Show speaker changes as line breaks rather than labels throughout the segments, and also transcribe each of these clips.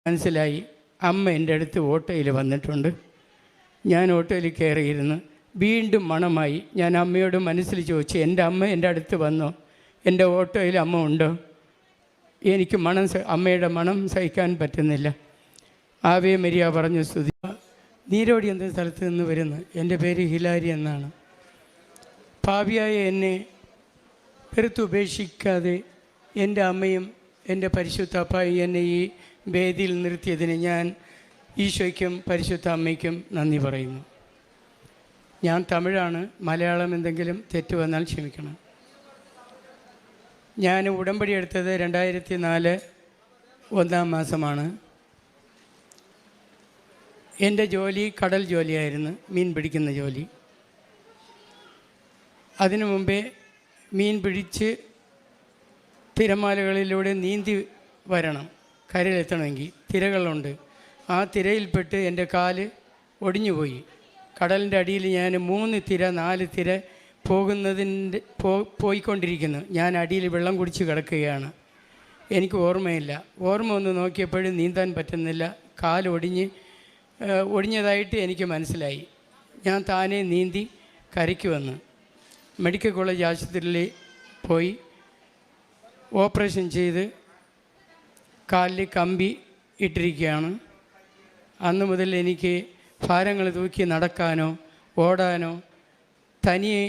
മനസ്സിലായി അമ്മ എൻ്റെ അടുത്ത് ഓട്ടോയിൽ വന്നിട്ടുണ്ട്. ഞാൻ ഓട്ടോയിൽ കയറിയിരുന്ന് വീണ്ടും മണമായി. ഞാൻ അമ്മയോട് മനസ്സിൽ ചോദിച്ചു, എൻ്റെ അമ്മ എൻ്റെ അടുത്ത് വന്നോ? എൻ്റെ ഓട്ടോയിൽ അമ്മ ഉണ്ടോ? എനിക്ക് അമ്മയുടെ മണം സഹിക്കാൻ പറ്റുന്നില്ല. ആവേ മരിയ പറഞ്ഞു സ്തുതി. നീരോടി എന്ന സ്ഥലത്ത് നിന്ന് വരുന്നു. എൻ്റെ പേര് ഹിലാരി എന്നാണ്. പാപിയായ എന്നെ വെറുത്തുപേക്ഷിക്കാതെ എൻ്റെ അമ്മയും എൻ്റെ പരിശുദ്ധ അപ്പായും എന്നെ ഈ വേദിയിൽ നിർത്തിയതിന് ഞാൻ ഈശോയ്ക്കും പരിശുദ്ധ അമ്മയ്ക്കും നന്ദി പറയുന്നു. ഞാൻ തമിഴാണ്. മലയാളം എന്തെങ്കിലും തെറ്റ് വന്നാൽ ക്ഷമിക്കണം. ഞാൻ ഉടമ്പടി എടുത്തത് 2004 1-ാം മാസമാണ്. എൻ്റെ ജോലി കടൽ ജോലിയായിരുന്നു, മീൻ പിടിക്കുന്ന ജോലി. അതിനു മുമ്പേ മീൻ പിടിച്ച് തിരമാലകളിലൂടെ നീന്തി വരണം, കരയിലെത്തണമെങ്കിൽ തിരകളുണ്ട്. ആ തിരയിൽപ്പെട്ട് എൻ്റെ കാല് ഒടിഞ്ഞുപോയി. കടലിൻ്റെ അടിയിൽ ഞാൻ 3 തിര 4 തിര പോയിക്കൊണ്ടിരിക്കുന്നു. ഞാൻ അടിയിൽ വെള്ളം കുടിച്ച് കിടക്കുകയാണ്. എനിക്ക് ഓർമ്മയില്ല. ഓർമ്മ ഒന്ന് നോക്കിയപ്പോഴും നീന്താൻ പറ്റുന്നില്ല. ഒടിഞ്ഞതായിട്ട് എനിക്ക് മനസ്സിലായി. ഞാൻ താനെ നീന്തി കരയ്ക്ക് വന്ന് മെഡിക്കൽ കോളേജ് ആശുപത്രിയിൽ പോയി ഓപ്പറേഷൻ ചെയ്ത് കാലിൽ കമ്പി ഇട്ടിരിക്കുകയാണ്. അന്ന് മുതൽ എനിക്ക് ഭാരങ്ങൾ തൂക്കി നടക്കാനോ ഓടാനോ തനിയെ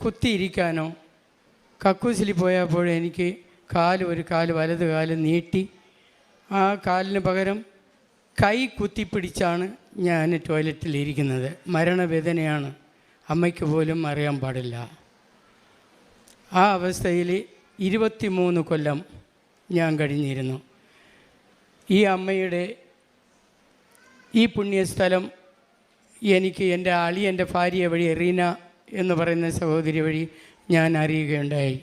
കുത്തിയിരിക്കാനോ, കക്കൂസിൽ പോയപ്പോഴും എനിക്ക് ഒരു കാല് വലത് കാല് നീട്ടി ആ കാലിന് പകരം കൈ കുത്തിപ്പിടിച്ചാണ് ഞാൻ ടോയ്ലറ്റിലിരിക്കുന്നത്. മരണവേദനയാണ്, അമ്മയ്ക്ക് പോലും അറിയാൻ പാടില്ല. ആ അവസ്ഥയിൽ 23 കൊല്ലം ഞാൻ കഴിഞ്ഞിരുന്നു. ഈ അമ്മയുടെ ഈ പുണ്യസ്ഥലം എനിക്ക് എൻ്റെ അളിയൻ്റെ ഭാര്യ വഴി, റീന എന്ന് പറയുന്ന സഹോദരി വഴി ഞാൻ അറിയുകയുണ്ടായി.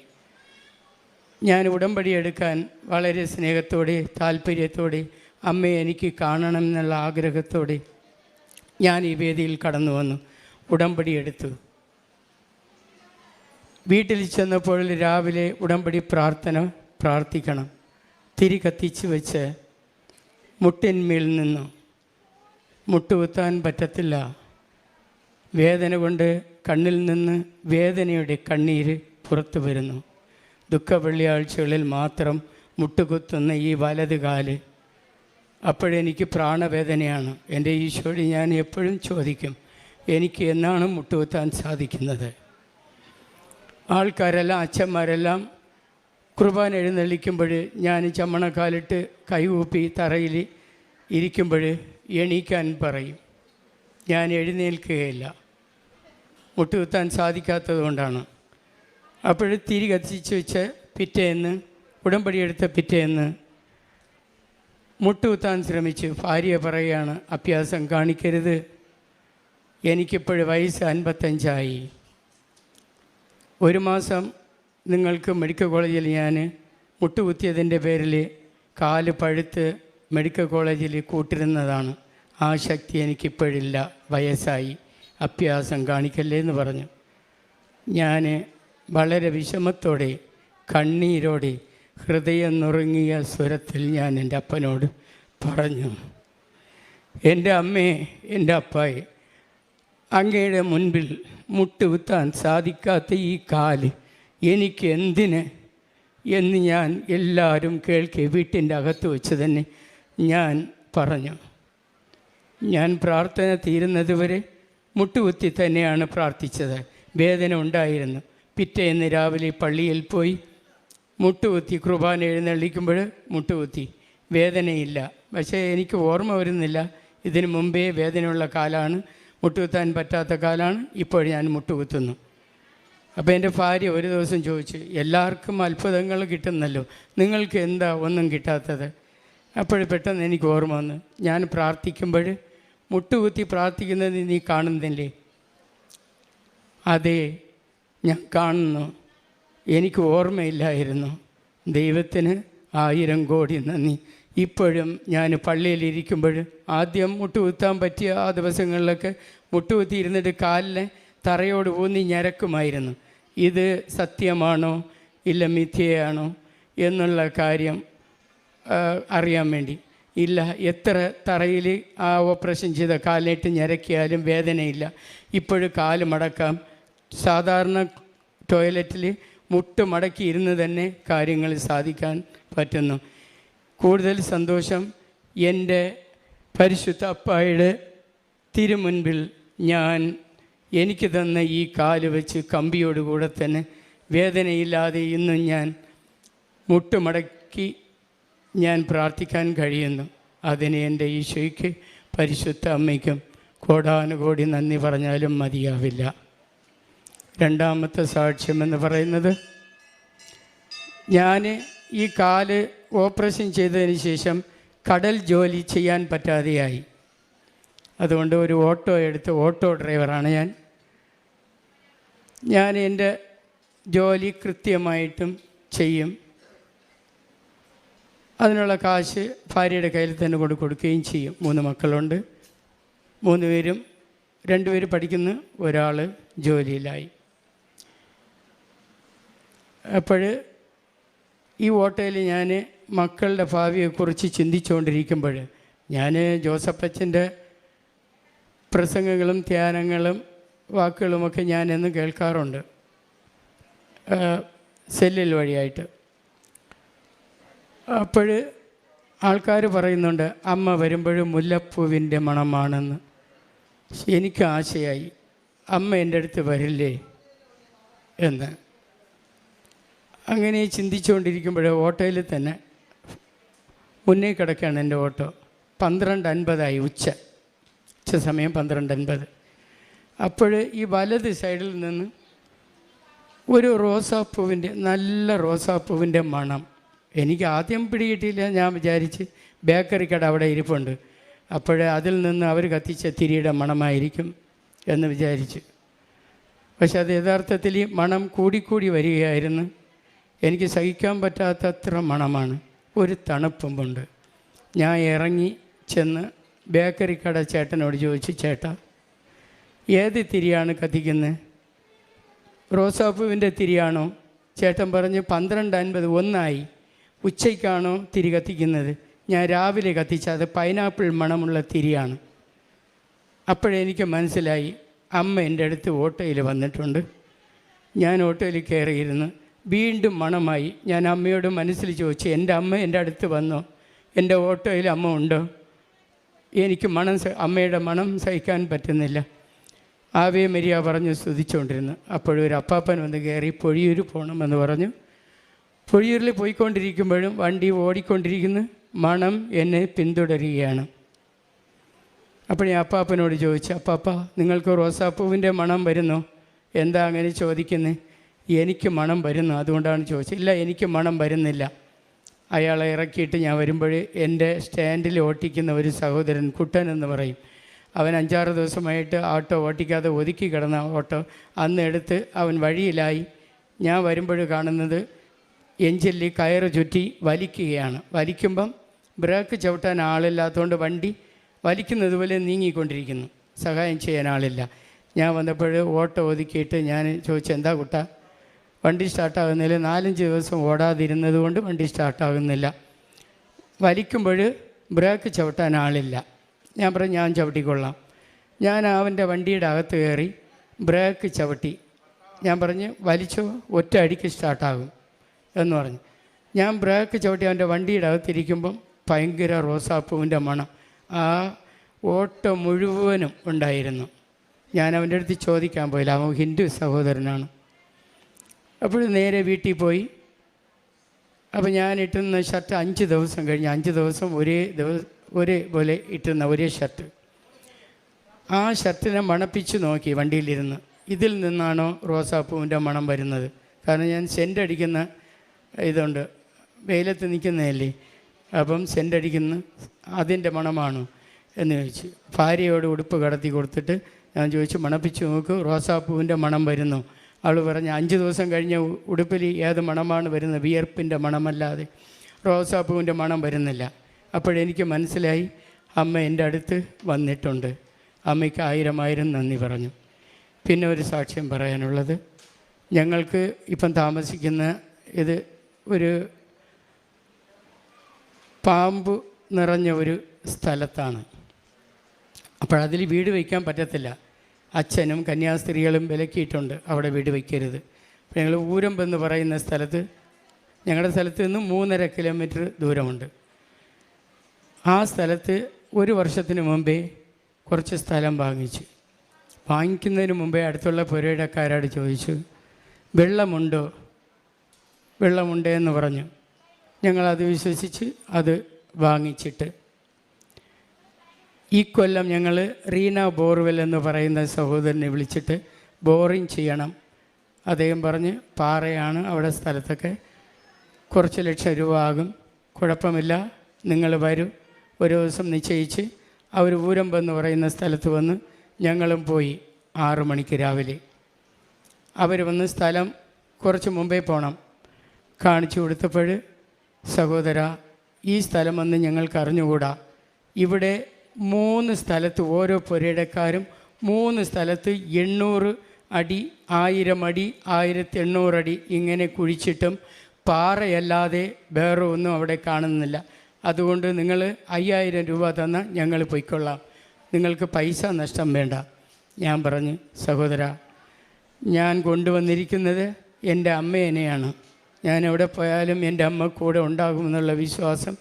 ഞാൻ ഉടമ്പടി എടുക്കാൻ വളരെ സ്നേഹത്തോടെ താല്പര്യത്തോടെ അമ്മയെ എനിക്ക് കാണണം എന്നുള്ള ആഗ്രഹത്തോടെ ഞാൻ ഈ വേദിയിൽ കടന്നു വന്നു, ഉടമ്പടി എടുത്തു. വീട്ടിൽ ചെന്നപ്പോൾ രാവിലെ ഉടമ്പടി പ്രാർത്ഥിക്കണം. തിരി കത്തിച്ച് വെച്ച് മുട്ടിന്മേൽ നിന്നു മുട്ടുകുത്താൻ പറ്റത്തില്ല. വേദന കൊണ്ട് കണ്ണിൽ നിന്ന് വേദനയുടെ കണ്ണീര് പുറത്തു വരുന്നു. ദുഃഖ വെള്ളിയാഴ്ചകളിൽ മാത്രം മുട്ടുകുത്തുന്ന ഈ വലത് കാല്, അപ്പോഴെനിക്ക് പ്രാണവേദനയാണ്. എൻ്റെ ഈശോയോട് ഞാൻ എപ്പോഴും ചോദിക്കും, എനിക്ക് എന്നാണ് മുട്ടുകുത്താൻ സാധിക്കുന്നത്? ആൾക്കാരെല്ലാം, അച്ഛന്മാരെല്ലാം കുർബാന എഴുന്നള്ളിക്കുമ്പോൾ ഞാൻ ചമ്മണക്കാലിട്ട് കൈകൂപ്പി തറയിൽ ഇരിക്കുമ്പോൾ എണീക്കാൻ പറയും. ഞാൻ എഴുന്നേൽക്കുകയില്ല, മുട്ടുകുത്താൻ സാധിക്കാത്തത് കൊണ്ടാണ്. അപ്പോൾ തിരി കത്തിച്ച് വെച്ച് പിറ്റേന്ന്, ഉടമ്പടി എടുത്ത പിറ്റേന്ന് മുട്ടുകുത്താൻ ശ്രമിച്ചു. ഭാര്യ പറയുകയാണ്, അഭ്യാസം കാണിക്കരുത്, എനിക്കിപ്പോൾ വയസ്സ് 55ആയി. 1 മാസം നിങ്ങൾക്ക് മെഡിക്കൽ കോളേജിൽ ഞാൻ മുട്ടുകുത്തിയതിൻ്റെ പേരിൽ കാല് പഴുത്ത് മെഡിക്കൽ കോളേജിൽ കൂട്ടിരുന്നതാണ്. ആ ശക്തി എനിക്കിപ്പോഴില്ല, വയസ്സായി, അഭ്യാസം കാണിക്കല്ലേ എന്ന് പറഞ്ഞു. ഞാൻ വളരെ വിഷമത്തോടെ കണ്ണീരോടെ ഹൃദയം നുറുങ്ങിയ സ്വരത്തിൽ ഞാൻ എൻ്റെ അപ്പനോട് പറഞ്ഞു, എൻ്റെ അമ്മേ, എൻ്റെ അപ്പായെ, അങ്ങയുടെ മുൻപിൽ മുട്ടുകുത്താൻ സാധിക്കാത്ത ഈ കാല് എനിക്ക് എന്തിന് എന്ന് ഞാൻ എല്ലാവരും കേൾക്കെ വീട്ടിൻ്റെ അകത്ത് വെച്ച് തന്നെ ഞാൻ പറഞ്ഞു. ഞാൻ പ്രാർത്ഥന തീരുന്നത് വരെ മുട്ടുകുത്തി തന്നെയാണ് പ്രാർത്ഥിച്ചത്. വേദന ഉണ്ടായിരുന്നു. പിറ്റേന്ന് രാവിലെ പള്ളിയിൽ പോയി മുട്ടുകുത്തി, കുർബാന എഴുന്നള്ളിക്കുമ്പോൾ മുട്ടുകുത്തി. വേദനയില്ല. പക്ഷേ എനിക്ക് ഓർമ്മ വരുന്നില്ല, ഇതിനു മുമ്പേ വേദനയുള്ള കാലാണ്, മുട്ടുകുത്താൻ പറ്റാത്ത കാലാണ്. ഇപ്പോൾ ഞാൻ മുട്ടുകുത്തുന്നു. അപ്പോൾ എൻ്റെ ഭാര്യ ഒരു ദിവസം ചോദിച്ചു, എല്ലാവർക്കും അത്ഭുതങ്ങൾ കിട്ടുന്നല്ലോ, നിങ്ങൾക്ക് എന്താ ഒന്നും കിട്ടാത്തത്? അപ്പോൾ പെട്ടെന്ന് എനിക്ക് ഓർമ്മ വന്നു, ഞാൻ പ്രാർത്ഥിക്കുമ്പോൾ മുട്ടുകുത്തി പ്രാർത്ഥിക്കുന്നത് നീ കാണുന്നില്ലേ? അതെ, ഞാൻ കാണുന്നു. എനിക്ക് ഓർമ്മയില്ലായിരുന്നു. ദൈവത്തിന് 1000 കോടി നന്ദി. ഇപ്പോഴും ഞാൻ പള്ളിയിലിരിക്കുമ്പോൾ ആദ്യം മുട്ടുകുത്താൻ പറ്റിയ ആ ദിവസങ്ങളിലൊക്കെ മുട്ടുകുത്തി ഇരുന്നിട്ട് കാലിനെ തറയോട് ഊന്നി ഞരക്കുമായിരുന്നു. ഇത് സത്യമാണോ ഇല്ല മിഥ്യയാണോ എന്നുള്ള കാര്യം അറിയാൻ വേണ്ടി. ഇല്ല, എത്ര തറയിൽ ആ ഓപ്പറേഷൻ ചെയ്ത കാലിട്ട് ഞരക്കിയാലും വേദനയില്ല. ഇപ്പോഴും കാല് മടക്കാം. സാധാരണ ടോയ്ലറ്റിൽ മുട്ട് മടക്കി ഇരുന്ന് തന്നെ കാര്യങ്ങൾ സാധിക്കാൻ പറ്റുന്നു. കൂടുതൽ സന്തോഷം എൻ്റെ പരിശുദ്ധ അപ്പായുടെ തിരുമുൻപിൽ എനിക്ക് തന്ന ഈ കാല് വെച്ച് കമ്പിയോടുകൂടെ തന്നെ വേദനയില്ലാതെ ഇന്നും ഞാൻ മുട്ടുമടക്കി ഞാൻ പ്രാർത്ഥിക്കാൻ കഴിയുന്നു. അതിന് എൻ്റെ ഈശോയ്ക്ക് പരിശുദ്ധ അമ്മയ്ക്കും കോടാനുകോടി നന്ദി പറഞ്ഞാലും മതിയാവില്ല. രണ്ടാമത്തെ സാക്ഷ്യമെന്ന് പറയുന്നത്, ഞാൻ ഈ കാല് ഓപ്പറേഷൻ ചെയ്തതിന് ശേഷം കടൽ ജോലി ചെയ്യാൻ പറ്റാതെയായി. അതുകൊണ്ട് ഒരു ഓട്ടോ എടുത്ത്, ഓട്ടോ ഡ്രൈവറാണ് ഞാൻ എൻ്റെ ജോലി കൃത്യമായിട്ടും ചെയ്യും. അതിനുള്ള കാശ് ഭാര്യയുടെ കയ്യിൽ തന്നെ കൊടുക്കുകയും ചെയ്യും. 3 മക്കളുണ്ട്. 3 പേരും, 2 പേര് പഠിക്കുന്നു, ഒരാൾ ജോലിയിലായി. അപ്പോൾ ഈ ഓട്ടോയിൽ ഞാൻ മക്കളുടെ ഭാവിയെക്കുറിച്ച് ചിന്തിച്ചുകൊണ്ടിരിക്കുമ്പോൾ ഞാൻ ജോസഫച്ചൻ്റെ പ്രസംഗങ്ങളും ധ്യാനങ്ങളും വാക്കുകളുമൊക്കെ ഞാൻ എന്നും കേൾക്കാറുണ്ട്, സെല്ലിൽ വഴിയായിട്ട്. അപ്പോൾ ആൾക്കാർ പറയുന്നുണ്ട്, അമ്മ വരുമ്പോഴും മുല്ലപ്പൂവിൻ്റെ മണമാണെന്ന്. എനിക്ക് ആശയായി, അമ്മ എൻ്റെ അടുത്ത് വരില്ലേ എന്ന്. അങ്ങനെ ചിന്തിച്ചുകൊണ്ടിരിക്കുമ്പോൾ ഓട്ടോയിൽ തന്നെ മുന്നേ കിടക്കുകയാണ് എൻ്റെ ഓട്ടോ. 12:50 ഉച്ച സമയം 12:50. അപ്പോൾ ഈ വലത് സൈഡിൽ നിന്ന് ഒരു റോസാപ്പൂവിൻ്റെ, നല്ല റോസാപ്പൂവിൻ്റെ മണം. എനിക്ക് ആദ്യം പിടികിട്ടിയില്ല. ഞാൻ വിചാരിച്ച് ബേക്കറി കട അവിടെ ഇരിപ്പുണ്ട്, അപ്പോൾ അതിൽ നിന്ന് അവർ കത്തിച്ച തിരിയുടെ മണമായിരിക്കും എന്ന് വിചാരിച്ചു. പക്ഷെ അത് യഥാർത്ഥത്തിൽ ഈ മണം കൂടിക്കൂടി വരികയായിരുന്നു. എനിക്ക് സഹിക്കാൻ പറ്റാത്തത്ര മണമാണ്. ഒരു തണുപ്പുമുണ്ട്. ഞാൻ ഇറങ്ങി ചെന്ന് ബേക്കറി കട ചേട്ടനോട് ചോദിച്ചു, ചേട്ടാ ഏത് തിരിയാണ് കത്തിക്കുന്നത്? റോസാപ്പൂവിൻ്റെ തിരിയാണോ? ചേട്ടൻ പറഞ്ഞ് 12:50 ഒന്നായി. ഉച്ചയ്ക്കാണോ തിരി കത്തിക്കുന്നത്? ഞാൻ രാവിലെ കത്തിച്ച അത് പൈനാപ്പിൾ മണമുള്ള തിരിയാണ്. അപ്പോഴെനിക്ക് മനസ്സിലായി, അമ്മ എൻ്റെ അടുത്ത് ഓട്ടോയിൽ വന്നിട്ടുണ്ട്. ഞാൻ ഓട്ടോയിൽ കയറിയിരുന്ന് വീണ്ടും മണമായി. ഞാൻ അമ്മയോട് മനസ്സിൽ ചോദിച്ചു, എൻ്റെ അമ്മ എൻ്റെ അടുത്ത് വന്നോ? എൻ്റെ ഓട്ടോയിൽ അമ്മ ഉണ്ടോ? എനിക്ക് അമ്മയുടെ മണം സഹിക്കാൻ പറ്റുന്നില്ല. ആവേ മരിയ പറഞ്ഞ് സ്തുതിച്ചുകൊണ്ടിരുന്നു. അപ്പോഴൊരു അപ്പാപ്പൻ വന്ന് കയറി, പൊഴിയൂർ പോകണമെന്ന് പറഞ്ഞു. പൊഴിയൂരിൽ പോയിക്കൊണ്ടിരിക്കുമ്പോഴും വണ്ടി ഓടിക്കൊണ്ടിരിക്കുന്നു, മണം എന്നെ പിന്തുടരുകയാണ്. അപ്പോൾ ഞാൻ അപ്പാപ്പനോട് ചോദിച്ചു, അപ്പാപ്പ നിങ്ങൾക്ക് റോസാപ്പൂവിൻ്റെ മണം വരുന്നോ? എന്താ അങ്ങനെ ചോദിക്കുന്നത്? എനിക്ക് മണം വരുന്നു, അതുകൊണ്ടാണ് ചോദിച്ചത്. ഇല്ല, എനിക്ക് മണം വരുന്നില്ല. അയാളെ ഇറക്കിയിട്ട് ഞാൻ വരുമ്പോൾ എൻ്റെ സ്റ്റാൻഡിൽ ഓട്ടിക്കുന്ന ഒരു സഹോദരൻ, കുട്ടൻ എന്ന് പറയും, അവൻ 5-6 ദിവസമായിട്ട് ഓട്ടോ ഓട്ടിക്കാതെ ഒതുക്കി കിടന്ന ഓട്ടോ അന്ന് എടുത്ത് അവൻ വഴിയിലായി. ഞാൻ വരുമ്പോൾ കാണുന്നത് എഞ്ചിനിൽ കയറ് ചുറ്റി വലിക്കുകയാണ്. വലിക്കുമ്പം ബ്രേക്ക് ചവിട്ടാൻ ആളില്ലാത്തതുകൊണ്ട് വണ്ടി വലിക്കുന്നത് പോലെ നീങ്ങിക്കൊണ്ടിരിക്കുന്നു. സഹായം ചെയ്യാൻ ആളില്ല. ഞാൻ വന്നപ്പോൾ ഓട്ടോ ഒതുക്കിയിട്ട് ഞാൻ ചോദിച്ചു, എന്താ കുട്ടാ വണ്ടി സ്റ്റാർട്ടാകുന്നില്ല? 4-5 ദിവസം ഓടാതിരുന്നത് കൊണ്ട് വണ്ടി സ്റ്റാർട്ടാകുന്നില്ല. വലിക്കുമ്പോൾ ബ്രേക്ക് ചവിട്ടാൻ ആളില്ല. ഞാൻ പറഞ്ഞു, ഞാൻ ചവിട്ടിക്കൊള്ളാം. ഞാൻ അവൻ്റെ വണ്ടിയുടെ അകത്ത് കയറി ബ്രേക്ക് ചവിട്ടി. ഞാൻ പറഞ്ഞ്, വലിച്ചോ, ഒറ്റ അടിക്ക് സ്റ്റാർട്ടാകും എന്ന് പറഞ്ഞു. ഞാൻ ബ്രേക്ക് ചവിട്ടി അവൻ്റെ വണ്ടിയുടെ അകത്തിരിക്കുമ്പം ഭയങ്കര റോസാപ്പൂവിൻ്റെ മണം ആ ഓട്ടോ മുഴുവനും ഉണ്ടായിരുന്നു. ഞാൻ അവൻ്റെ അടുത്ത് ചോദിക്കാൻ പോയില്ല, അവൻ ഹിന്ദു സഹോദരനാണ്. അപ്പോൾ നേരെ വീട്ടിൽ പോയി. അപ്പോൾ ഞാൻ ഇട്ടുന്ന ഷർട്ട് 5 ദിവസം കഴിഞ്ഞ്, 5 ദിവസം ഒരേപോലെ ഇട്ടുന്ന ഒരേ ഷർട്ട്. ആ ഷർട്ടിനെ മണപ്പിച്ച് നോക്കി വണ്ടിയിലിരുന്ന്, ഇതിൽ നിന്നാണോ റോസാപ്പൂവിൻ്റെ മണം വരുന്നത്? കാരണം ഞാൻ സെൻ്റ് അടിക്കുന്ന ഇതുണ്ട്, വെയിലത്ത് നിൽക്കുന്നതല്ലേ, അപ്പം സെൻ്റ് അടിക്കുന്ന അതിൻ്റെ മണമാണോ എന്ന് ചോദിച്ചു. ഭാര്യയോട് ഉടുപ്പ് കടത്തി കൊടുത്തിട്ട് ഞാൻ ചോദിച്ചു, മണപ്പിച്ച് നോക്ക്, റോസാപ്പൂവിൻ്റെ മണം വരുന്നു. അവൾ പറഞ്ഞു, 5 ദിവസം കഴിഞ്ഞ ഉടുപ്പിൽ ഏത് മണമാണ് വരുന്നത്? വിയർപ്പിൻ്റെ മണമല്ലാതെ റോസാപ്പൂവിൻ്റെ മണം വരുന്നില്ല. അപ്പോഴെനിക്ക് മനസ്സിലായി, അമ്മ എൻ്റെ അടുത്ത് വന്നിട്ടുണ്ട്. അമ്മയ്ക്ക് 1000 നന്ദി പറഞ്ഞു. പിന്നെ ഒരു സാക്ഷ്യം പറയാനുള്ളത്, ഞങ്ങൾക്ക് ഇപ്പം താമസിക്കുന്ന ഇത് ഒരു പാമ്പ് നിറഞ്ഞ ഒരു സ്ഥലത്താണ്. അപ്പോഴതിൽ വീട് വയ്ക്കാൻ പറ്റത്തില്ല. അച്ഛനും കന്യാസ്ത്രീകളും വിലക്കിയിട്ടുണ്ട്, അവിടെ വീട് വയ്ക്കരുത്. അപ്പോൾ ഞങ്ങൾ ഊരമ്പെന്ന് പറയുന്ന സ്ഥലത്ത്, ഞങ്ങളുടെ സ്ഥലത്ത് നിന്ന് 3.5 കിലോമീറ്റർ ദൂരമുണ്ട്. ആ സ്ഥലത്ത് 1 വർഷത്തിന് മുമ്പേ കുറച്ച് സ്ഥലം വാങ്ങിച്ചു. വാങ്ങിക്കുന്നതിന് മുമ്പേ അടുത്തുള്ള പുരയിടക്കാരോട് ചോദിച്ചു, വെള്ളമുണ്ടോ? വെള്ളമുണ്ടേ എന്ന് പറഞ്ഞു. ഞങ്ങളത് വിശ്വസിച്ച് അത് വാങ്ങിച്ചിട്ട് ഈ കൊല്ലം ഞങ്ങൾ റീന ബോർവെൽ എന്ന് പറയുന്ന സഹോദരനെ വിളിച്ചിട്ട് ബോറിങ് ചെയ്യണം. അദ്ദേഹം പറഞ്ഞ് പാറയാണ് അവിടെ, സ്ഥലത്തൊക്കെ കുറച്ച് ലക്ഷം രൂപ ആകും, കുഴപ്പമില്ല, നിങ്ങൾ വരൂ. ഒരു ദിവസം നിശ്ചയിച്ച് അവർ ഊരമ്പെന്ന് പറയുന്ന സ്ഥലത്ത് വന്ന് ഞങ്ങളും പോയി. 6 മണിക്ക് രാവിലെ അവർ വന്ന് സ്ഥലം കുറച്ച് മുമ്പേ പോകണം കാണിച്ചു കൊടുത്തപ്പോൾ, സഹോദര ഈ സ്ഥലം വന്ന് ഞങ്ങൾക്ക് അറിഞ്ഞുകൂടാ, ഇവിടെ 3 സ്ഥലത്ത് ഓരോ പുരയിടക്കാരും 3 സ്ഥലത്ത് 800 അടി 1000 അടി 1800 അടി ഇങ്ങനെ കുഴിച്ചിട്ടും പാറയല്ലാതെ വേറെ ഒന്നും അവിടെ കാണുന്നില്ല. അതുകൊണ്ട് നിങ്ങൾ 5000 രൂപ തന്നാൽ ഞങ്ങൾ പൊയ്ക്കൊള്ളാം, നിങ്ങൾക്ക് പൈസ നഷ്ടം വേണ്ട. ഞാൻ പറഞ്ഞു, സഹോദര ഞാൻ കൊണ്ടുവന്നിരിക്കുന്നത് എൻ്റെ അമ്മേനെയാണ്. ഞാൻ എവിടെ പോയാലും എൻ്റെ അമ്മ കൂടെ ഉണ്ടാകുമെന്നുള്ള വിശ്വാസം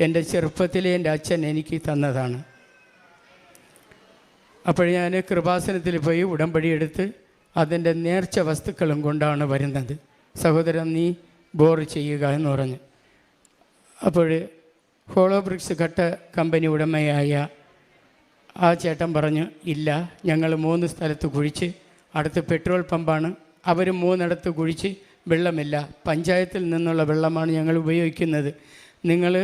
എൻ്റെ ചെറുപ്പത്തിലെ എൻ്റെ അച്ഛൻ എനിക്ക് തന്നതാണ്. അപ്പോൾ ഞാൻ കൃപാസനത്തിൽ പോയി ഉടമ്പടി എടുത്ത് അതിൻ്റെ നേർച്ച വസ്തുക്കളും കൊണ്ടാണ് വരുന്നത്. സഹോദരൻ നീ ബോർ ചെയ്യുക എന്ന് പറഞ്ഞു. അപ്പോൾ ഹോളോ ബ്രിക്സ് കട്ട കമ്പനി ഉടമയായ ആ ചേട്ടൻ പറഞ്ഞു, ഇല്ല, ഞങ്ങൾ 3 സ്ഥലത്ത് കുഴിച്ച്, അടുത്ത് പെട്രോൾ പമ്പാണ്, അവർ 3 കുഴിച്ച് വെള്ളമില്ല, പഞ്ചായത്തിൽ നിന്നുള്ള വെള്ളമാണ് ഞങ്ങൾ ഉപയോഗിക്കുന്നത്, നിങ്ങൾ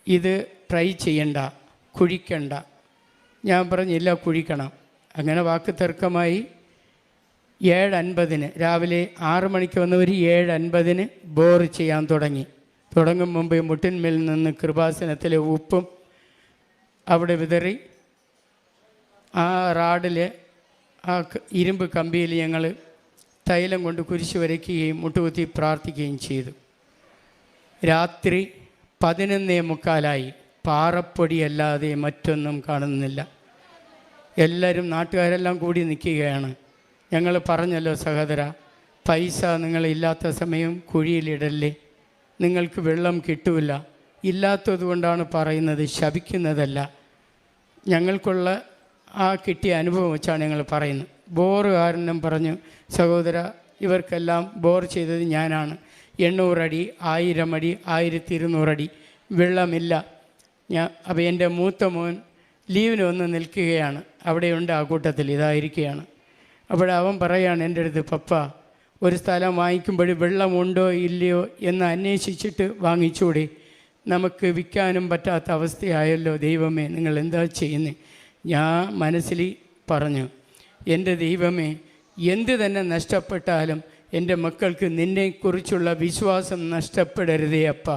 ഇത് ട്രൈ ചെയ്യണ്ട, കുഴിക്കണ്ട. ഞാൻ പറഞ്ഞില്ല, കുഴിക്കണം. അങ്ങനെ വാക്ക് തർക്കമായി. 7:50 രാവിലെ 6 മണിക്ക് വന്നവർ 7:50 ബോർ ചെയ്യാൻ തുടങ്ങും മുമ്പ് മുട്ടിന്മേൽ നിന്ന് കൃപാസനത്തിലെ ഉപ്പും അവിടെ വിതറി ആ റാഡിലെ ആ ഇരുമ്പ് കമ്പിയിൽ ഞങ്ങൾ തൈലം കൊണ്ട് കുരിശ് വരയ്ക്കുകയും മുട്ടുകുത്തി പ്രാർത്ഥിക്കുകയും ചെയ്തു. രാത്രി 11:45 പാറപ്പൊടിയല്ലാതെ മറ്റൊന്നും കാണുന്നില്ല. എല്ലാവരും നാട്ടുകാരെല്ലാം കൂടി നിൽക്കുകയാണ്. ഞങ്ങൾ പറഞ്ഞല്ലോ, സഹോദര പൈസ നിങ്ങളില്ലാത്ത സമയം കുഴിയിലിടല്ലേ, നിങ്ങൾക്ക് വെള്ളം കിട്ടില്ല. ഇല്ലാത്തത് കൊണ്ടാണ് പറയുന്നത്, ശപിക്കുന്നതല്ല. ഞങ്ങൾക്കുള്ള ആ കിട്ടിയ അനുഭവം വെച്ചാണ് ഞങ്ങൾ പറയുന്നത്. ബോറുകാരനും പറഞ്ഞു, സഹോദര ഇവർക്കെല്ലാം ബോർ ചെയ്തത് ഞാനാണ്, 800 അടി 1000 അടി 1200 അടി വെള്ളമില്ല. അപ്പോൾ എൻ്റെ മൂത്ത മോൻ ലീവിന് വന്ന് നിൽക്കുകയാണ്, അവിടെയുണ്ട്, ആ കൂട്ടത്തിൽ ഇതായിരിക്കുകയാണ്. അവൻ പറയുകയാണ് എൻ്റെ അടുത്ത്, പപ്പ ഒരു സ്ഥലം വാങ്ങിക്കുമ്പോൾ വെള്ളമുണ്ടോ ഇല്ലയോ എന്ന് അന്വേഷിച്ചിട്ട് വാങ്ങിച്ചൂടെ, നമുക്ക് വിൽക്കാനും പറ്റാത്ത അവസ്ഥയായല്ലോ, ദൈവമേ നിങ്ങൾ എന്താ ചെയ്യുന്നത്? ഞാൻ മനസ്സിൽ പറഞ്ഞു, എൻ്റെ ദൈവമേ എന്ത് തന്നെ നഷ്ടപ്പെട്ടാലും എൻ്റെ മക്കൾക്ക് നിന്നെക്കുറിച്ചുള്ള വിശ്വാസം നഷ്ടപ്പെടരുതേ അപ്പ,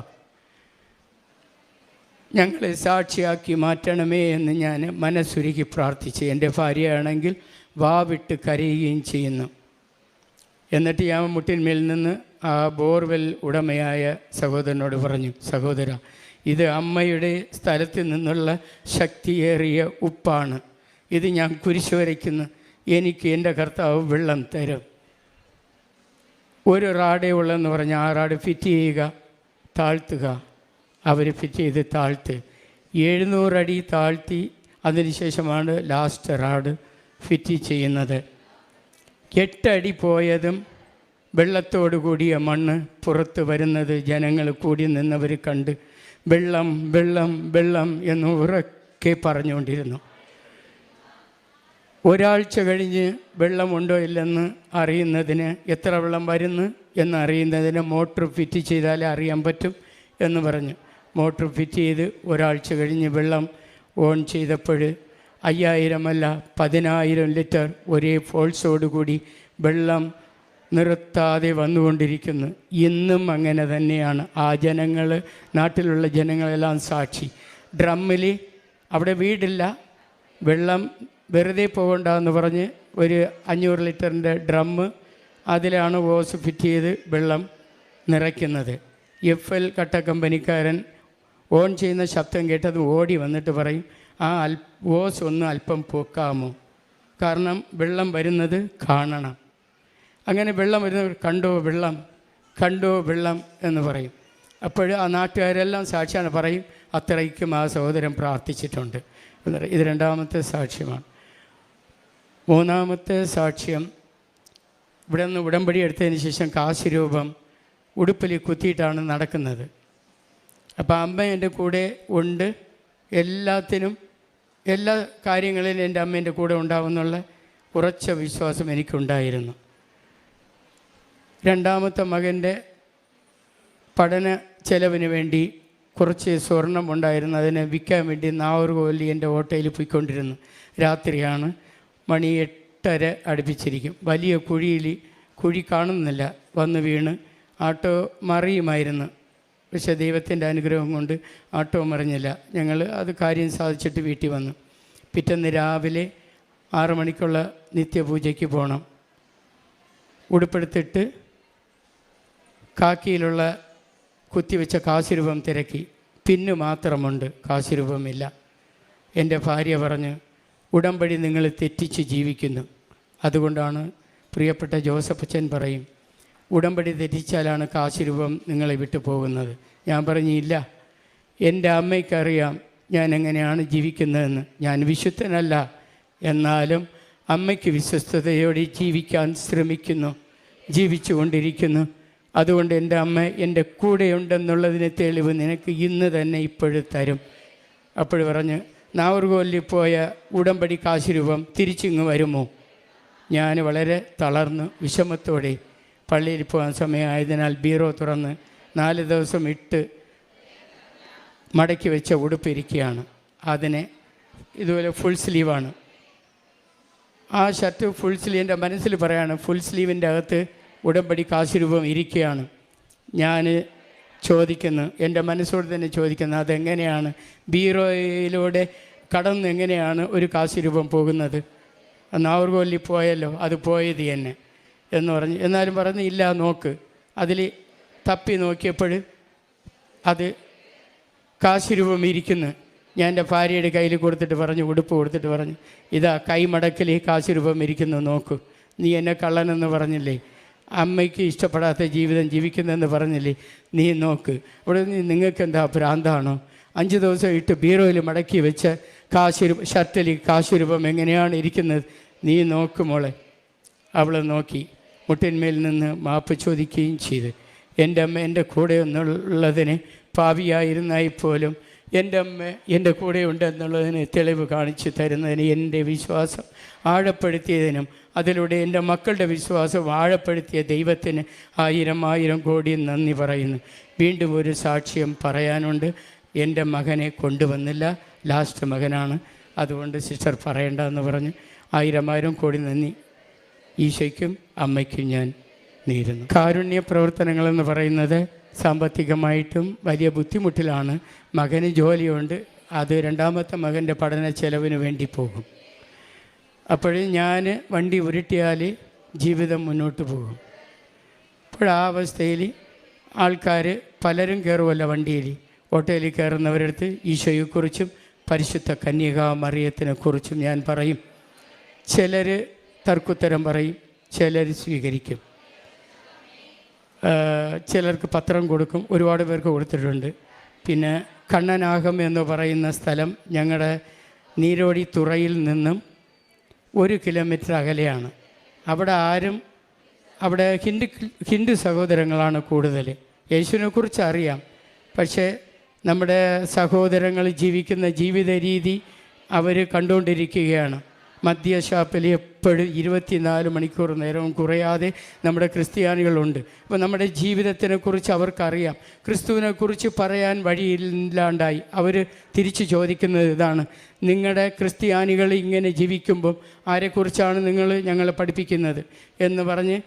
ഞങ്ങളെ സാക്ഷിയാക്കി മാറ്റണമേ എന്ന് ഞാൻ മനസ്സുരുക്കി പ്രാർത്ഥിച്ചു. എൻ്റെ ഭാര്യയാണെങ്കിൽ വാവിട്ട് കരയുകയും ചെയ്യുന്നു. എന്നിട്ട് ഞാൻ മുട്ടിന്മേൽ നിന്ന് ആ ബോർവെൽ ഉടമയായ സഹോദരനോട് പറഞ്ഞു, സഹോദര ഇത് അമ്മയുടെ സ്ഥലത്ത് നിന്നുള്ള ശക്തിയേറിയ ഉപ്പാണ്, ഇത് ഞാൻ കുരിശ് വരയ്ക്കുന്നു, എനിക്ക് എൻ്റെ കർത്താവ് വെള്ളം തരും. ഒരു റാഡേ ഉള്ളെന്ന് പറഞ്ഞ് ആ റാഡ് ഫിറ്റ് ചെയ്യുക, താഴ്ത്തുക. അവർ ഫിറ്റ് ചെയ്ത് താഴ്ത്ത് 700 അടി താഴ്ത്തി അതിനുശേഷമാണ് ലാസ്റ്റ് റാഡ് ഫിറ്റ് ചെയ്യുന്നത്. 8 അടി പോയതും വെള്ളത്തോടു കൂടിയ മണ്ണ് പുറത്ത് വരുന്നത് ജനങ്ങൾ കൂടി നിന്നവർ കണ്ട് വെള്ളം വെള്ളം വെള്ളം എന്ന് ഉറക്കെ പറഞ്ഞുകൊണ്ടിരുന്നു. ഒരാഴ്ച കഴിഞ്ഞ് വെള്ളമുണ്ടോ ഇല്ലെന്ന് അറിയുന്നതിന്, എത്ര വെള്ളം വരുന്നു എന്നറിയുന്നതിന് മോട്ടർ ഫിറ്റ് ചെയ്താലേ അറിയാൻ പറ്റും എന്ന് പറഞ്ഞു. മോട്ടർ ഫിറ്റ് ചെയ്ത് ഒരാഴ്ച കഴിഞ്ഞ് വെള്ളം ഓൺ ചെയ്തപ്പോൾ 5000 അല്ല 10000 ലിറ്റർ ഒരേ ഫോഴ്സോടുകൂടി വെള്ളം നിർത്താതെ വന്നുകൊണ്ടിരിക്കുന്നു. ഇന്നും അങ്ങനെ തന്നെയാണ്. ആ ജനങ്ങൾ, നാട്ടിലുള്ള ജനങ്ങളെല്ലാം സാക്ഷി. ഡ്രമ്മിൽ അവിടെ വീടില്ല, വെള്ളം വെറുതെ പോകണ്ടെന്ന് പറഞ്ഞ് ഒരു 500 ലിറ്ററിൻ്റെ ഡ്രമ്മ്, അതിലാണ് ഓസ് ഫിറ്റ് ചെയ്ത് വെള്ളം നിറയ്ക്കുന്നത്. FL കട്ട കമ്പനിക്കാരൻ ഓൺ ചെയ്യുന്ന ശബ്ദം കേട്ടത് ഓടി വന്നിട്ട് പറയും, ആ ഓസ് ഒന്ന് അല്പം പൊക്കാമോ, കാരണം വെള്ളം വരുന്നത് കാണണം. അങ്ങനെ വെള്ളം വരുന്നത് കണ്ടോ വെള്ളം, കണ്ടോ വെള്ളം എന്ന് പറയും. അപ്പോൾ ആ നാട്ടുകാരെല്ലാം സാക്ഷിയാണ് പറയും, അത്രയ്ക്കും ആ സഹോദരൻ പ്രാർത്ഥിച്ചിട്ടുണ്ട്. ഇത് രണ്ടാമത്തെ സാക്ഷ്യമാണ്. മൂന്നാമത്തെ സാക്ഷ്യം, ഇവിടെ നിന്ന് ഉടമ്പടി എടുത്തതിന് ശേഷം കാശ് രൂപം ഉടുപ്പിൽ കുത്തിയിട്ടാണ് നടക്കുന്നത്. അപ്പോൾ അമ്മ എൻ്റെ കൂടെ ഉണ്ട്, എല്ലാത്തിനും എല്ലാ കാര്യങ്ങളിലും എൻ്റെ അമ്മ എൻ്റെ കൂടെ ഉണ്ടാവുമെന്നുള്ള ഉറച്ച വിശ്വാസം എനിക്കുണ്ടായിരുന്നു. രണ്ടാമത്തെ മകൻ്റെ പഠന ചെലവിന് വേണ്ടി കുറച്ച് സ്വർണം ഉണ്ടായിരുന്നു, അതിനെ വിൽക്കാൻ വേണ്ടി നാഗർകോവിലിൽ എൻ്റെ ഓട്ടോയിൽ പോയിക്കൊണ്ടിരുന്നു. രാത്രിയാണ്, മണി 8:30 അടുപ്പിച്ചിരിക്കും. വലിയ കുഴി കാണുന്നില്ല, വന്ന് വീണ് ആട്ടോ മറിയുമായിരുന്നു. പക്ഷേ ദൈവത്തിൻ്റെ അനുഗ്രഹം കൊണ്ട് ആട്ടോ മറിഞ്ഞില്ല. ഞങ്ങൾ അത് കാര്യം സാധിച്ചിട്ട് വീട്ടിൽ വന്നു. പിറ്റേന്ന് രാവിലെ 6 മണിക്കുള്ള നിത്യപൂജയ്ക്ക് പോകണം. ഉടുപ്പെടുത്തിട്ട് കാക്കിയിലുള്ള കുത്തിവെച്ച കാശുരൂപം തിരക്കി. പിന്നു മാത്രമുണ്ട്, കാശുരൂപമില്ല. എൻ്റെ ഭാര്യ പറഞ്ഞ്, ഉടമ്പടി നിങ്ങൾ തെറ്റിച്ച് ജീവിക്കുന്നു. അതുകൊണ്ടാണ് പ്രിയപ്പെട്ട ജോസഫ് അച്ഛൻ പറയും, ഉടമ്പടി തെറ്റിച്ചാലാണ് കാശുരൂപം നിങ്ങളെ വിട്ടു പോകുന്നത്. ഞാൻ പറഞ്ഞില്ല, എൻ്റെ അമ്മയ്ക്കറിയാം ഞാൻ എങ്ങനെയാണ് ജീവിക്കുന്നതെന്ന്. ഞാൻ വിശുദ്ധനല്ല, എന്നാലും അമ്മയ്ക്ക് വിശ്വസ്തയോടെ ജീവിക്കാൻ ശ്രമിക്കുന്നു, ജീവിച്ചു കൊണ്ടിരിക്കുന്നു. അതുകൊണ്ട് എൻ്റെ അമ്മ എൻ്റെ കൂടെയുണ്ടെന്നുള്ളതിന് തെളിവ് നിനക്ക് ഇന്ന് തന്നെ ഇപ്പോഴും തരും. അപ്പോൾ പറഞ്ഞ്, നാഗർകോവിലിൽ പോയ ഉടമ്പടി കാശുരൂപം തിരിച്ചിങ്ങ് വരുമോ? ഞാൻ വളരെ തളർന്ന് വിഷമത്തോടെ പള്ളിയിൽ പോകാൻ സമയമായതിനാൽ ബീറോ തുറന്ന് 4 ദിവസം ഇട്ട് മടക്കി വെച്ച ഉടുപ്പിരിക്കുകയാണ്. അതിനെ ഇതുപോലെ ഫുൾ സ്ലീവാണ്. ആ ഷർട്ട് ഫുൾ സ്ലീവ്, എൻ്റെ മനസ്സിൽ പറയാണ്, ഫുൾ സ്ലീവിൻ്റെ അകത്ത് ഉടമ്പടി കാശുരൂപം ഇരിക്കുകയാണ്. ഞാൻ ചോദിക്കുന്നു, എൻ്റെ മനസ്സോട് തന്നെ ചോദിക്കുന്നു, അതെങ്ങനെയാണ് ബീറോയിലൂടെ കടന്ന് എങ്ങനെയാണ് ഒരു കാശുരൂപം പോകുന്നത്? നാഗർകോവിലിൽ പോയല്ലോ, അത് പോയത് തന്നെ എന്ന് പറഞ്ഞ്. എന്നാലും പറഞ്ഞ്, ഇല്ല നോക്ക്. അതിൽ തപ്പി നോക്കിയപ്പോൾ അത് കാശുരൂപം ഇരിക്കുന്നു. ഞാൻ എൻ്റെ ഭാര്യയുടെ കയ്യിൽ കൊടുത്തിട്ട് പറഞ്ഞു, ഉടുപ്പ് കൊടുത്തിട്ട് പറഞ്ഞു, ഇതാ കൈമടക്കിൽ കാശുരൂപം ഇരിക്കുന്നു, നോക്കൂ. നീ എന്നെ കള്ളനെന്ന് പറഞ്ഞില്ലേ, അമ്മയ്ക്ക് ഇഷ്ടപ്പെടാത്ത ജീവിതം ജീവിക്കുന്നതെന്ന് പറഞ്ഞില്ലേ, നീ നോക്ക്. ഇവിടെ നിങ്ങൾക്ക് എന്താ ഭ്രാന്താണോ? 5 ദിവസം ഇട്ട് ബീറോയിൽ മടക്കി വെച്ച ഷർട്ടിൽ കാശുരൂപം എങ്ങനെയാണ് ഇരിക്കുന്നത്, നീ നോക്ക് മോളെ. അവൾ നോക്കി, മുട്ടിന്മേൽ നിന്ന് മാപ്പ് ചോദിക്കുകയും ചെയ്ത്. എൻ്റെ അമ്മ എൻ്റെ കൂടെ എന്നുള്ളതിന് പാപിയായിരുന്നായി പോലും എൻ്റെ അമ്മ എൻ്റെ കൂടെ ഉണ്ടെന്നുള്ളതിന് തെളിവ് കാണിച്ചു തരുന്നതിന്, എൻ്റെ വിശ്വാസം ആഴപ്പെടുത്തിയതിനും അതിലൂടെ എൻ്റെ മക്കളുടെ വിശ്വാസം ആഴപ്പെടുത്തിയ ദൈവത്തിന് 1000 കോടി നന്ദി പറയുന്നു. വീണ്ടും ഒരു സാക്ഷ്യം പറയാനുണ്ട്. എൻ്റെ മകനെ കൊണ്ടുവന്നില്ല, ലാസ്റ്റ് മകനാണ്, അതുകൊണ്ട് സിസ്റ്റർ പറയണ്ടെന്ന് പറഞ്ഞ് 1000 കോടി നന്ദി ഈശോയ്ക്കും അമ്മയ്ക്കും ഞാൻ നേരുന്നു. കാരുണ്യ പ്രവർത്തനങ്ങളെന്ന് പറയുന്നത് സാമ്പത്തികമായിട്ടും വലിയ ബുദ്ധിമുട്ടിലാണ്. മകന് ജോലിയുണ്ട്, അത് രണ്ടാമത്തെ മകൻ്റെ പഠന ചെലവിന് വേണ്ടി പോകും. അപ്പോഴും ഞാൻ വണ്ടി ഉരുട്ടിയാൽ ജീവിതം മുന്നോട്ട് പോകും. അപ്പോഴാ അവസ്ഥയിൽ ആൾക്കാർ പലരും കയറുമല്ലോ വണ്ടിയിൽ. ഓട്ടോയിൽ കയറുന്നവരടുത്ത് ഈശോയെക്കുറിച്ചും പരിശുദ്ധ കന്യകാ മറിയത്തിനെക്കുറിച്ചും ഞാൻ പറയും. ചിലർ തർക്കുത്തരം പറയും, ചിലർ സ്വീകരിക്കും. ചിലർക്ക് പത്രം കൊടുക്കും, ഒരുപാട് പേർക്ക് കൊടുത്തിട്ടുണ്ട്. പിന്നെ കണ്ണനാകം എന്ന് പറയുന്ന സ്ഥലം ഞങ്ങളുടെ നീരോടി തുറയിൽ നിന്നും 1 കിലോമീറ്റർ അകലെയാണ്. അവിടെ ഹിന്ദു സഹോദരങ്ങളാണ് കൂടുതൽ. യേശുവിനെക്കുറിച്ച് അറിയാം, പക്ഷേ നമ്മുടെ സഹോദരങ്ങൾ ജീവിക്കുന്ന ജീവിത രീതി അവർ കണ്ടുകൊണ്ടിരിക്കുകയാണ്. മദ്യഷാപ്പിൽ എപ്പോഴും 24 മണിക്കൂർ നേരവും കുറയാതെ നമ്മുടെ ക്രിസ്ത്യാനികളുണ്ട്. അപ്പോൾ നമ്മുടെ ജീവിതത്തിനെക്കുറിച്ച് അവർക്കറിയാം. ക്രിസ്തുവിനെക്കുറിച്ച് പറയാൻ വഴിയില്ലാണ്ടായി അവർ തിരിച്ചു ചോദിക്കുന്നത് ഇതാണ്, നിങ്ങളുടെ ക്രിസ്ത്യാനികൾ ഇങ്ങനെ ജീവിക്കുമ്പം ആരെക്കുറിച്ചാണ് ഞങ്ങളെ പഠിപ്പിക്കുന്നത് എന്ന് പറഞ്ഞ്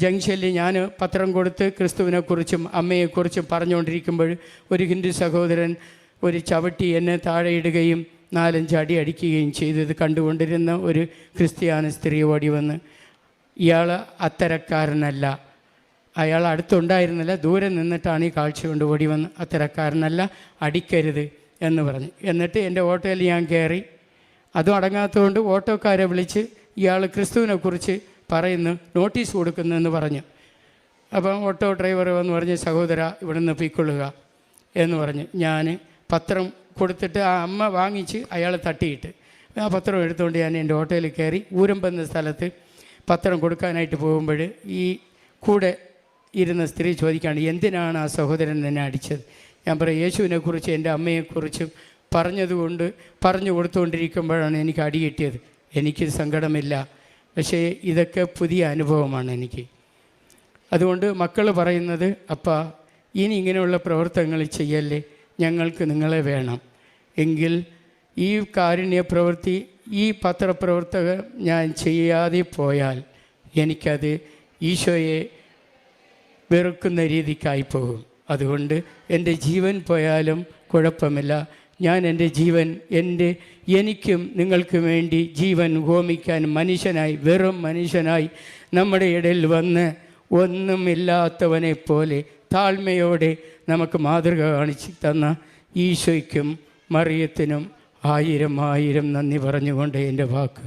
ജംഗ്ഷനിൽ ഞാൻ പത്രം കൊടുത്ത് ക്രിസ്തുവിനെക്കുറിച്ചും അമ്മയെക്കുറിച്ചും പറഞ്ഞുകൊണ്ടിരിക്കുമ്പോൾ ഒരു ഹിന്ദു സഹോദരൻ ഒരു ചവിട്ടി എന്നെ താഴെ ഇടുകയും 4-5 അടി അടിക്കുകയും ചെയ്തത് കണ്ടുകൊണ്ടിരുന്ന ഒരു ക്രിസ്ത്യാനി സ്ത്രീ ഓടി വന്ന്, ഇയാൾ അത്തരക്കാരനല്ല, അയാൾ അടുത്തുണ്ടായിരുന്നില്ല, ദൂരെ നിന്നിട്ടാണ് ഈ കാഴ്ച കൊണ്ട് ഓടി വന്ന് അത്തരക്കാരനല്ല, അടിക്കരുത് എന്ന് പറഞ്ഞു. എന്നിട്ട് എൻ്റെ ഓട്ടോയിൽ ഞാൻ കയറി. അതും അടങ്ങാത്തതുകൊണ്ട് ഓട്ടോക്കാരെ വിളിച്ച് ഇയാൾ ക്രിസ്തുവിനെക്കുറിച്ച് പറയുന്നു, നോട്ടീസ് കൊടുക്കുന്നു എന്ന് പറഞ്ഞു. അപ്പം ഓട്ടോ ഡ്രൈവർ വന്ന് പറഞ്ഞ്, സഹോദര ഇവിടെ നിന്ന് പൊയ്ക്കൊള്ളുക എന്ന് പറഞ്ഞു. ഞാൻ പത്രം കൊടുത്തിട്ട് ആ അമ്മ വാങ്ങിച്ച് അയാളെ തട്ടിയിട്ട് ആ പത്രം എടുത്തുകൊണ്ട് ഞാൻ എൻ്റെ ഓട്ടോയിൽ കയറി. ഊരമ്പെന്ന സ്ഥലത്ത് പത്രം കൊടുക്കാനായിട്ട് പോകുമ്പോൾ ഈ കൂടെ ഇരുന്ന സ്ത്രീ ചോദിക്കുകയാണ്, എന്തിനാണ് ആ സഹോദരൻ എന്നെ അടിച്ചത്? ഞാൻ പറയും, യേശുവിനെക്കുറിച്ച് എൻ്റെ അമ്മയെക്കുറിച്ചും പറഞ്ഞു കൊടുത്തുകൊണ്ടിരിക്കുമ്പോഴാണ് എനിക്ക് അടി കിട്ടിയത്. എനിക്ക് സങ്കടമില്ല, പക്ഷേ ഇതൊക്കെ പുതിയ അനുഭവമാണ് എനിക്ക്. അതുകൊണ്ട് മക്കൾ പറയുന്നത്, അപ്പാ ഇനി ഇങ്ങനെയുള്ള പ്രവർത്തനങ്ങൾ ചെയ്യല്ലേ, ഞങ്ങൾക്ക് നിങ്ങളെ വേണം. എങ്കിൽ ഈ കാരുണ്യ പ്രവൃത്തി, ഈ പത്രപ്രവർത്തകർ ഞാൻ ചെയ്യാതെ പോയാൽ എനിക്കത് ഈശോയെ വെറുക്കുന്ന രീതിക്കായി പോകും. അതുകൊണ്ട് എൻ്റെ ജീവൻ പോയാലും കുഴപ്പമില്ല. ഞാൻ എൻ്റെ ജീവൻ എനിക്കും നിങ്ങൾക്കും വേണ്ടി ജീവൻ ഹോമിക്കാൻ മനുഷ്യനായി, വെറും മനുഷ്യനായി നമ്മുടെ ഇടയിൽ വന്ന് ഒന്നുമില്ലാത്തവനെ പോലെ താഴ്മയോടെ നമുക്ക് മാതൃക കാണിച്ച് തന്ന ഈശോയ്ക്കും മറിയത്തിനും 1000 നന്ദി പറഞ്ഞുകൊണ്ട് എൻ്റെ വാക്ക്